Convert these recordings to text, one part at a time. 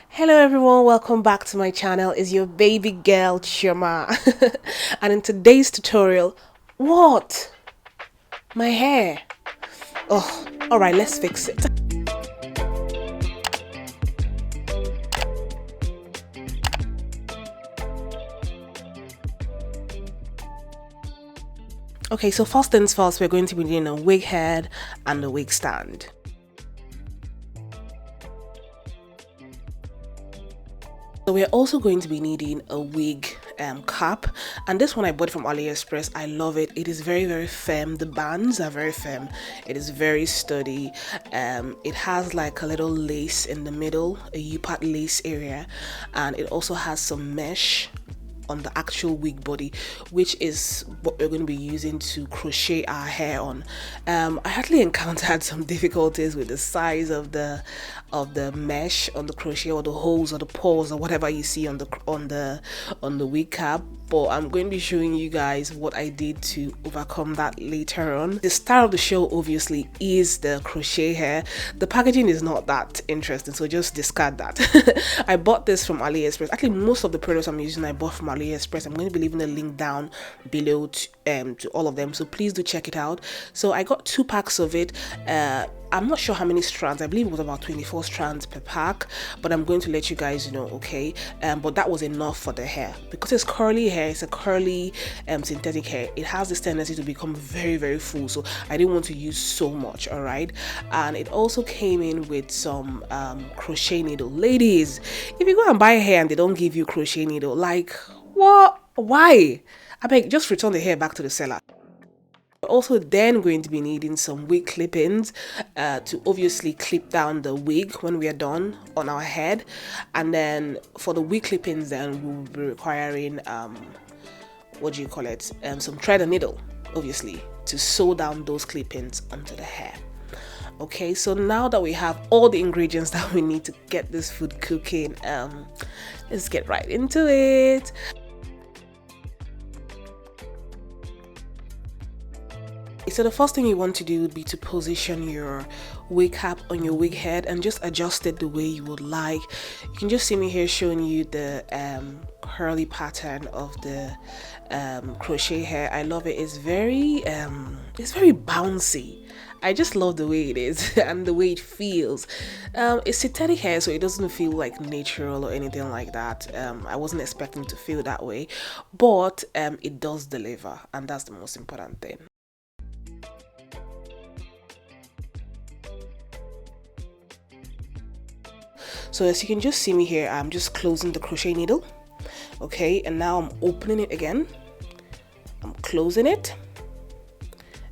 Hello everyone, welcome back to my channel. It's your baby girl Chioma. And in today's tutorial, what? My hair. Oh, alright, let's fix it. Okay, so first things first, we're going to be doing a wig head and a wig stand. So we're also going to be needing a wig cap, and this one I bought from AliExpress. I love it. It is very firm. The bands are very firm. It is very sturdy. It has like a little lace in the middle, a U-part lace area, and it also has some mesh on the actual wig body, which is what we're going to be using to crochet our hair on. I actually encountered some difficulties with the size of the mesh on the crochet, or the holes or the pores or whatever you see on the wig cap, but I'm going to be showing you guys what I did to overcome that later on. The star of the show obviously is the crochet hair. The packaging is not that interesting, so just discard that. I bought this from AliExpress. Actually, most of the products I'm using I bought from AliExpress. I'm going to be leaving a link down below to all of them, so please do check it out. So I got 2 packs of it. I'm not sure how many strands. I believe it was about 24 strands per pack, but I'm going to let you guys know, okay? But that was enough for the hair. Because it's curly hair, it's a curly synthetic hair, it has this tendency to become very full, so I didn't want to use so much, all right? And it also came in with some crochet needle. Ladies, if you go and buy hair and they don't give you crochet needle, like, what? Why? I beg, just return the hair back to the seller. We're also then going to be needing some wig clippings to obviously clip down the wig when we are done on our head. And then for the wig clippings, then we'll be requiring what do you call it, some thread and needle, obviously, to sew down those clippings onto the hair. Okay, so now that we have all the ingredients that we need to get this food cooking, let's get right into it. So the first thing you want to do would be to position your wig cap on your wig head and just adjust it the way you would like. You can just see me here showing you the curly pattern of the crochet hair. I love it. It's very bouncy. I just love the way it is and the way it feels. It's synthetic hair, so it doesn't feel like natural or anything like that. I wasn't expecting it to feel that way, but it does deliver, and that's the most important thing. So as you can just see me here, I'm just closing the crochet needle, okay, and now I'm opening it again. I'm closing it,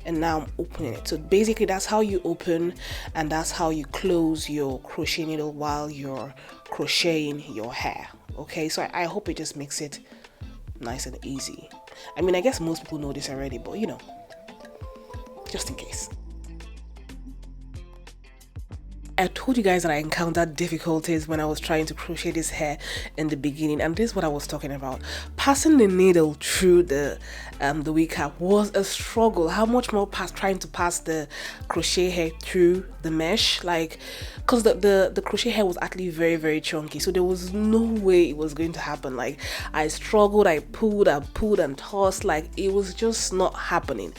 and now I'm opening it. So basically that's how you open and that's how you close your crochet needle while you're crocheting your hair. Okay, so I hope it just makes it nice and easy. I mean, I guess most people know this already, but you know, just in case. I told you guys that I encountered difficulties when I was trying to crochet this hair in the beginning, and this is what I was talking about. Passing the needle through the wig cap was a struggle. How much more trying to pass the crochet hair through the mesh, like, because the crochet hair was actually very chunky, so there was no way it was going to happen. Like, I struggled, I pulled and tossed, like it was just not happening.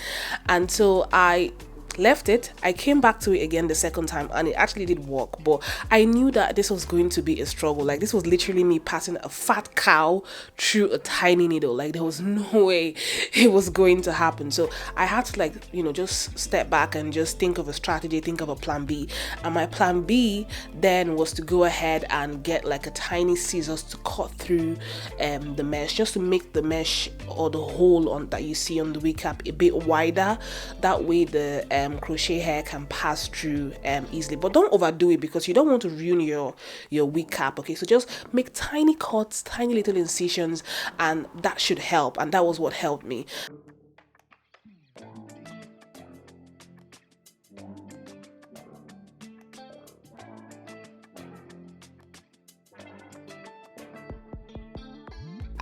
And so I left it. I came back to it again the second time and it actually did work, but I knew that this was going to be a struggle. Like, this was literally me passing a fat cow through a tiny needle. Like, there was no way it was going to happen. So I had to, like, you know, just step back and just think of a strategy, think of a plan B. And my plan B then was to go ahead and get like a tiny scissors to cut through the mesh, just to make the mesh or the hole on that you see on the wig cap a bit wider. That way the crochet hair can pass through easily, but don't overdo it because you don't want to ruin your wig cap. Okay, so just make tiny cuts, tiny little incisions, and that should help, and that was what helped me.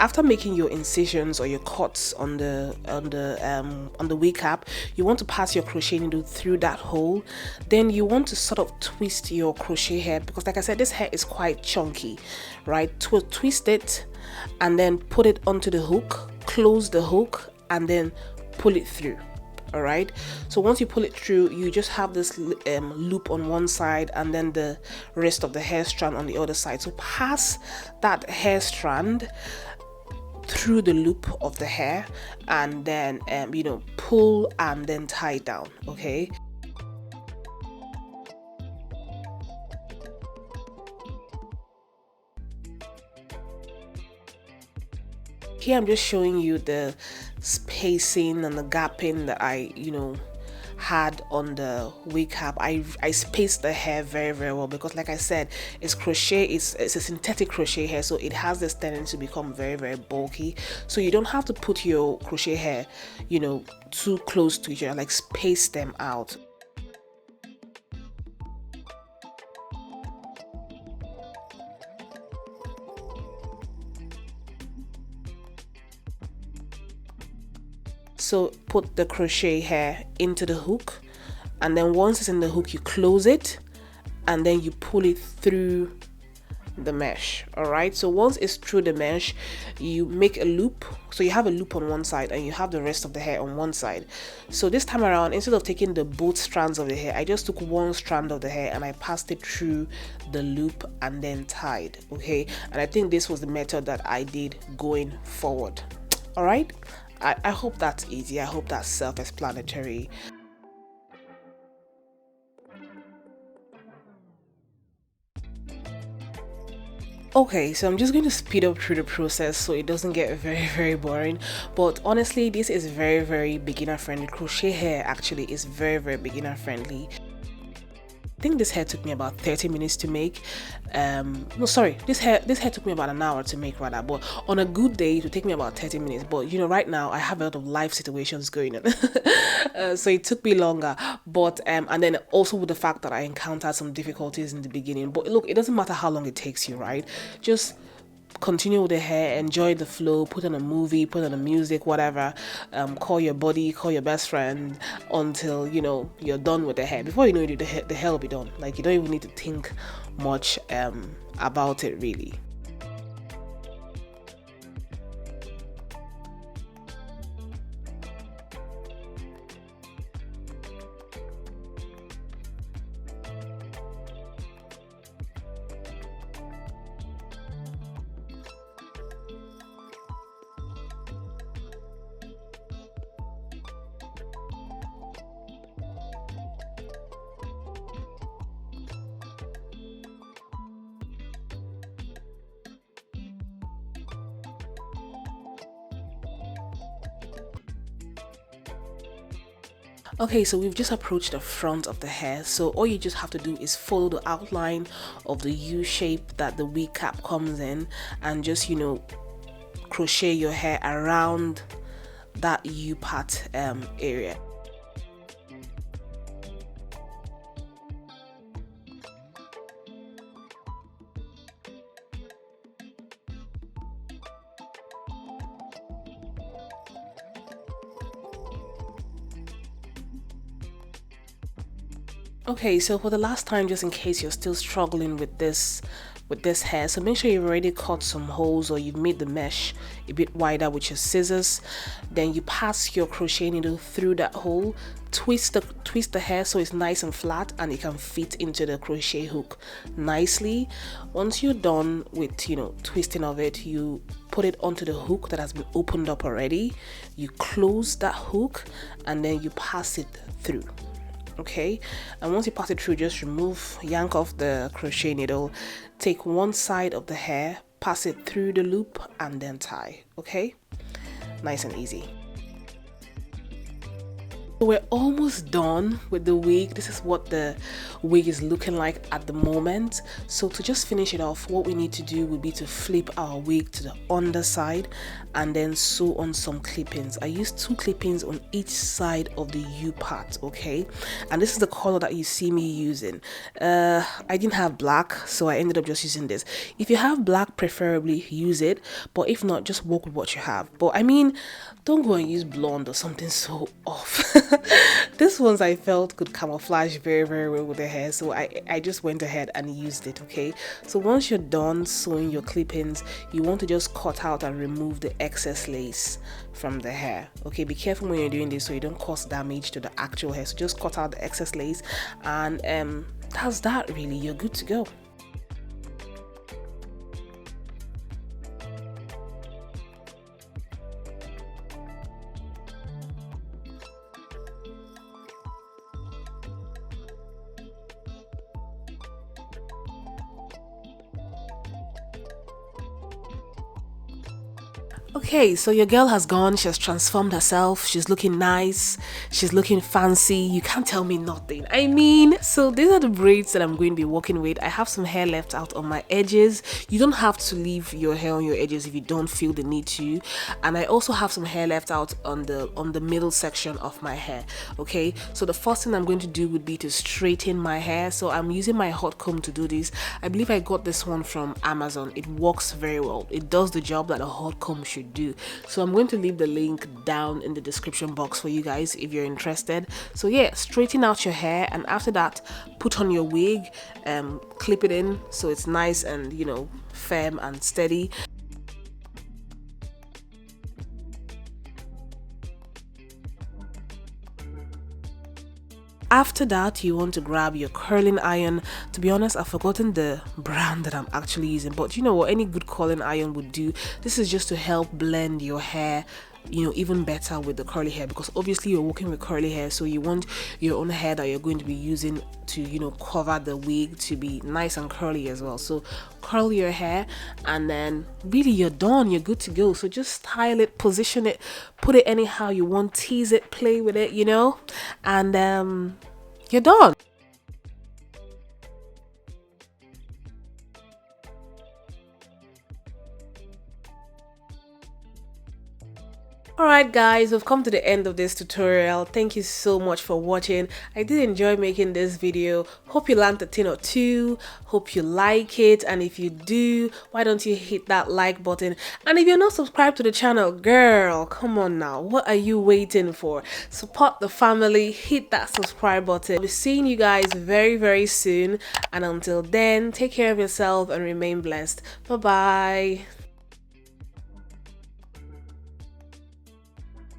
after making your incisions or your cuts on the wig cap, you want to pass your crochet needle through that hole. Then you want to sort of twist your crochet hair, because like I said, this hair is quite chunky, right? Twist it and then put it onto the hook, close the hook, and then pull it through. All right, so once you pull it through, you just have this loop on one side and then the rest of the hair strand on the other side. So pass that hair strand through the loop of the hair and then pull and then tie it down. Okay, here I'm just showing you the spacing and the gapping that I had on the wig cap. I spaced the hair very, very well, because like I said, it's crochet, it's a synthetic crochet hair, so it has this tendency to become very, very bulky. So you don't have to put your crochet hair too close to each other, like space them out. So put the crochet hair into the hook, and then once it's in the hook, you close it and then you pull it through the mesh. All right, so once it's through the mesh, you make a loop. So you have a loop on one side and you have the rest of the hair on one side. So this time around, instead of taking the both strands of the hair, I just took one strand of the hair and I passed it through the loop and then tied. Okay, and I think this was the method that I did going forward. All right, I hope that's easy. I hope that's self-explanatory. Okay, so I'm just going to speed up through the process so it doesn't get very, very boring. But honestly, this is very, very beginner friendly. Crochet hair actually is very, very beginner friendly. I think this hair took me about 30 minutes to make. No, sorry, this hair took me about an hour to make, rather, but on a good day it would take me about 30 minutes. But right now I have a lot of life situations going on, so it took me longer. But and then also with the fact that I encountered some difficulties in the beginning. But look, it doesn't matter how long it takes you, right? Just continue with the hair, enjoy the flow, put on a movie, put on a music, whatever, call your buddy, call your best friend, until you're done with the hair. Before you know it, the hair will be done. Like, you don't even need to think much about it, really. Okay, so we've just approached the front of the hair, so all you just have to do is follow the outline of the U shape that the wig cap comes in, and just crochet your hair around that U part area. Okay, so for the last time, just in case you're still struggling with this hair, so make sure you've already cut some holes or you've made the mesh a bit wider with your scissors. Then you pass your crochet needle through that hole, twist the hair so it's nice and flat and it can fit into the crochet hook nicely. Once you're done with twisting of it, you put it onto the hook that has been opened up already. You close that hook and then you pass it through. Okay, and once you pass it through, just yank off the crochet needle, take one side of the hair, pass it through the loop and then tie. Okay, nice and easy. So we're almost done with the wig. This is what the wig is looking like at the moment. So to just finish it off, what we need to do would be to flip our wig to the underside and then sew on some clippings. I used 2 clippings on each side of the U part, okay? And this is the color that you see me using. I didn't have black, so I ended up just using this. If you have black, preferably use it, but if not, just work with what you have. But I mean, don't go and use blonde or something so off. This ones I felt could camouflage very, very well with the hair, so I just went ahead and used it, okay? So once you're done sewing your clippings, you want to just cut out and remove the excess lace from the hair, okay? Be careful when you're doing this so you don't cause damage to the actual hair. So just cut out the excess lace, and that's that really. You're good to go. Okay, so your girl has gone, she has transformed herself, she's looking nice, she's looking fancy, you can't tell me nothing. I mean, so these are the braids that I'm going to be working with. I have some hair left out on my edges. You don't have to leave your hair on your edges if you don't feel the need to. And I also have some hair left out on the middle section of my hair, okay? So the first thing I'm going to do would be to straighten my hair. So I'm using my hot comb to do this. I believe I got this one from Amazon. It works very well. It does the job that a hot comb should do. So I'm going to leave the link down in the description box for you guys if you're interested. So yeah, straighten out your hair, and after that put on your wig, clip it in so it's nice and, you know, firm and steady. After that, you want to grab your curling iron. To be honest, I've forgotten the brand that I'm actually using, but you know what, any good curling iron would do. This is just to help blend your hair, you know, even better with the curly hair, because obviously you're working with curly hair, so you want your own hair that you're going to be using to, you know, cover the wig to be nice and curly as well. So curl your hair, and then really you're done, you're good to go. So just style it, position it, put it anyhow you want, tease it, play with it, you know, and you're done. Alright guys, we've come to the end of this tutorial. Thank you so much for watching. I did enjoy making this video. Hope you learned a thing or two. Hope you like it, and if you do, why don't you hit that like button? And if you're not subscribed to the channel, girl, come on now, what are you waiting for? Support the family, hit that subscribe button. I'll be seeing you guys very, very soon, and until then, take care of yourself and remain blessed. Bye bye.